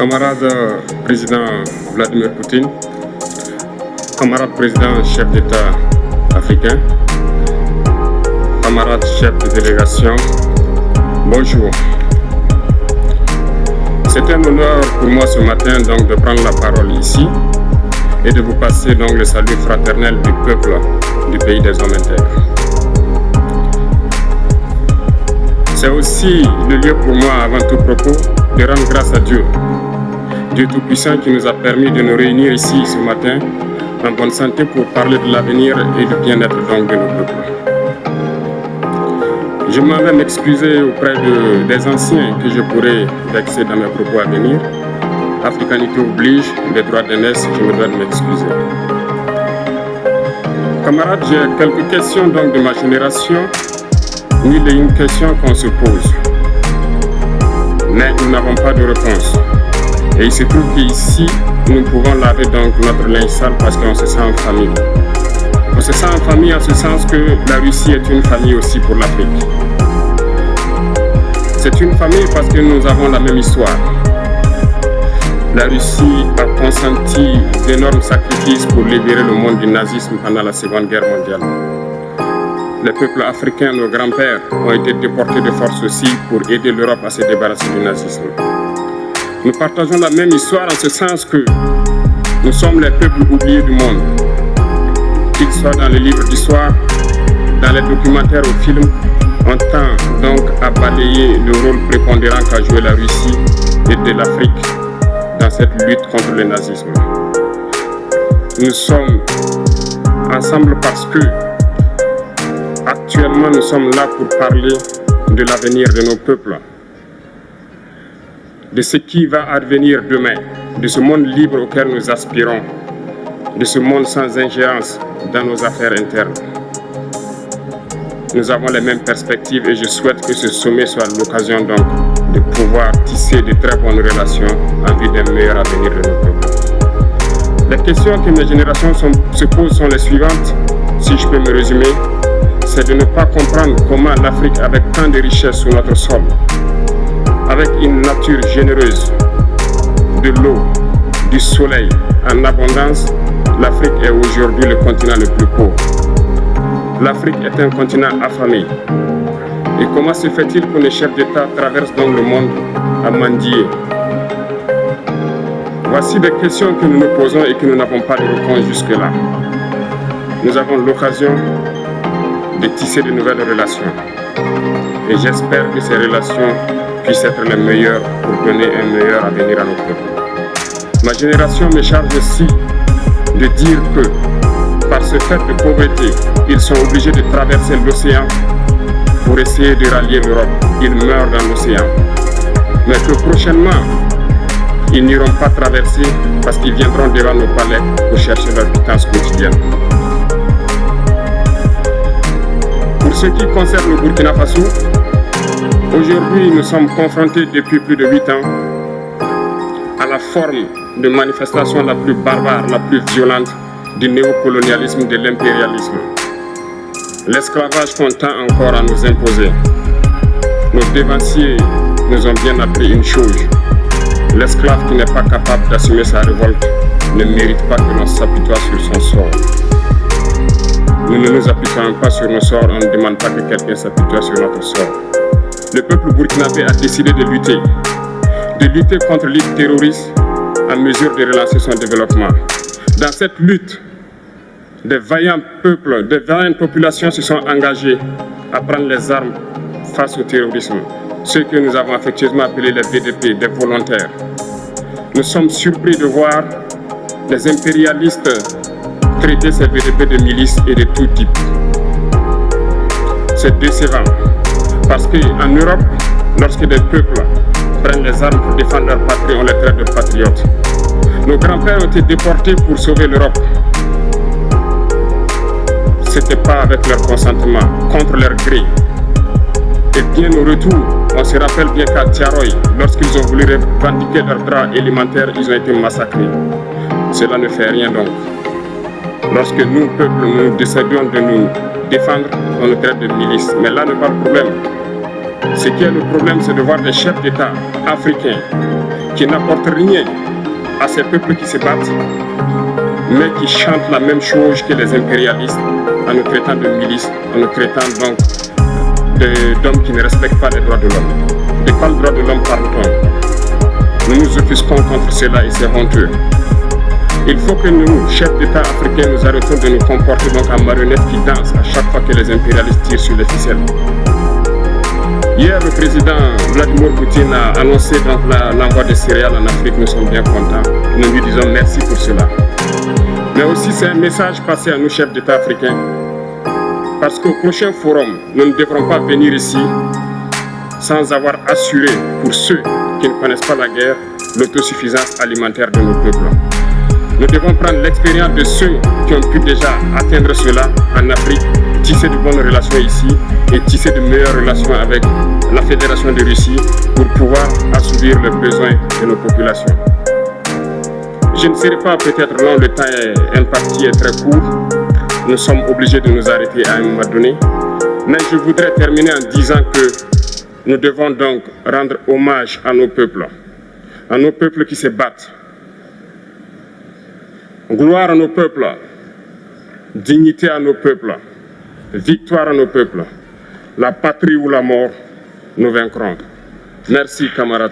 Camarade président Vladimir Poutine, camarade président chef d'État africain, camarade chef de délégation, bonjour. C'est un honneur pour moi ce matin donc de prendre la parole ici et de vous passer donc le salut fraternel du peuple du pays des hommes intègres. C'est aussi le lieu pour moi, avant tout propos, de rendre grâce à Dieu, Dieu Tout-Puissant qui nous a permis de nous réunir ici ce matin en bonne santé pour parler de l'avenir et du bien-être donc de nos peuples. Je m'en vais m'excuser auprès des anciens que je pourrais vexer dans mes propos à venir. Africanité oblige, les droits d'aînesse, je me dois de m'excuser. Camarades, j'ai quelques questions donc de ma génération, mille et une questions qu'on se pose. Mais nous n'avons pas de réponse. Et il se trouve qu'ici, nous pouvons laver donc notre linge sale parce qu'on se sent en famille. On se sent en famille en ce sens que la Russie est une famille aussi pour l'Afrique. C'est une famille parce que nous avons la même histoire. La Russie a consenti d'énormes sacrifices pour libérer le monde du nazisme pendant la Seconde Guerre mondiale. Les peuples africains, nos grands-pères, ont été déportés de force aussi pour aider l'Europe à se débarrasser du nazisme. Nous partageons la même histoire en ce sens que nous sommes les peuples oubliés du monde. Qu'ils soient dans les livres d'histoire, dans les documentaires ou films, on tend donc à balayer le rôle prépondérant qu'a joué la Russie et de l'Afrique dans cette lutte contre le nazisme. Nous sommes ensemble parce que actuellement nous sommes là pour parler de l'avenir de nos peuples, de ce qui va advenir demain, de ce monde libre auquel nous aspirons, de ce monde sans ingérence dans nos affaires internes. Nous avons les mêmes perspectives et je souhaite que ce sommet soit l'occasion donc de pouvoir tisser de très bonnes relations en vue d'un meilleur avenir de nos peuples. Les questions que mes générations se posent sont les suivantes, si je peux me résumer, c'est de ne pas comprendre comment l'Afrique, avec tant de richesses sur notre sol, avec une nature généreuse, de l'eau, du soleil en abondance, l'Afrique est aujourd'hui le continent le plus pauvre. L'Afrique est un continent affamé. Et comment se fait-il que les chefs d'État traversent donc le monde à mendier? Voici des questions que nous nous posons et que nous n'avons pas de réponse jusque-là. Nous avons l'occasion de tisser de nouvelles relations. Et j'espère que ces relations puissent être les meilleures pour donner un meilleur avenir à nos peuples. Ma génération me charge aussi de dire que, par ce fait de pauvreté, ils sont obligés de traverser l'océan pour essayer de rallier l'Europe. Ils meurent dans l'océan. Mais que prochainement, ils n'iront pas traverser parce qu'ils viendront devant nos palais pour chercher leur pitance quotidienne. Pour ce qui concerne le Burkina Faso, aujourd'hui nous sommes confrontés depuis plus de 8 ans à la forme de manifestation la plus barbare, la plus violente du néocolonialisme, de l'impérialisme. L'esclavage qu'on tend encore à nous imposer. Nos dévanciers nous ont bien appris une chose. L'esclave qui n'est pas capable d'assumer sa révolte ne mérite pas que l'on s'apitoie sur son sort. Nous ne nous apitoyons pas sur nos sorts, on ne demande pas que quelqu'un s'apitoie sur notre sort. Le peuple burkinabé a décidé de lutter contre l'île terroriste en mesure de relancer son développement. Dans cette lutte, des vaillants peuples, des vaillantes populations se sont engagées à prendre les armes face au terrorisme. Ceux que nous avons affectueusement appelés les VDP, des volontaires. Nous sommes surpris de voir les impérialistes traiter ces VDP de milices et de tout type. C'est décevant parce qu'en Europe, lorsque des peuples prennent les armes pour défendre leur patrie, on les traite de patriotes. Nos grands-pères ont été déportés pour sauver l'Europe. Ce n'était pas avec leur consentement, contre leur gré. Et bien au retour, on se rappelle bien qu'à Tiaroy, lorsqu'ils ont voulu revendiquer leurs droits élémentaires, ils ont été massacrés. Cela ne fait rien donc. Lorsque nous, peuple, nous décidons de nous défendre, on nous traite de milices. Mais là n'est pas le problème. Ce qui est le problème, c'est de voir des chefs d'État africains qui n'apportent rien à ces peuples qui se battent, mais qui chantent la même chose que les impérialistes en nous traitant de milices, en nous traitant donc d'hommes qui ne respectent pas les droits de l'homme. De quels droits de l'homme parle-t-on? Nous nous offusquons contre cela et c'est honteux. Il faut que nous, chefs d'État africains, nous arrêtons de nous comporter donc en marionnettes qui dansent à chaque fois que les impérialistes tirent sur les ficelles. Hier, le président Vladimir Poutine a annoncé donc l'envoi de céréales en Afrique. Nous sommes bien contents. Nous lui disons merci pour cela. Mais aussi, c'est un message passé à nous, chefs d'État africains. Parce qu'au prochain forum, nous ne devrons pas venir ici sans avoir assuré, pour ceux qui ne connaissent pas la guerre, l'autosuffisance alimentaire de nos peuples. Nous devons prendre l'expérience de ceux qui ont pu déjà atteindre cela en Afrique, tisser de bonnes relations ici et tisser de meilleures relations avec la Fédération de Russie pour pouvoir assouvir les besoins de nos populations. Je ne serai pas peut-être long, le temps est imparti et très court. Nous sommes obligés de nous arrêter à un moment donné. Mais je voudrais terminer en disant que nous devons donc rendre hommage à nos peuples qui se battent. Gloire à nos peuples, dignité à nos peuples, victoire à nos peuples. La patrie ou la mort, nous vaincrons. Merci, camarades.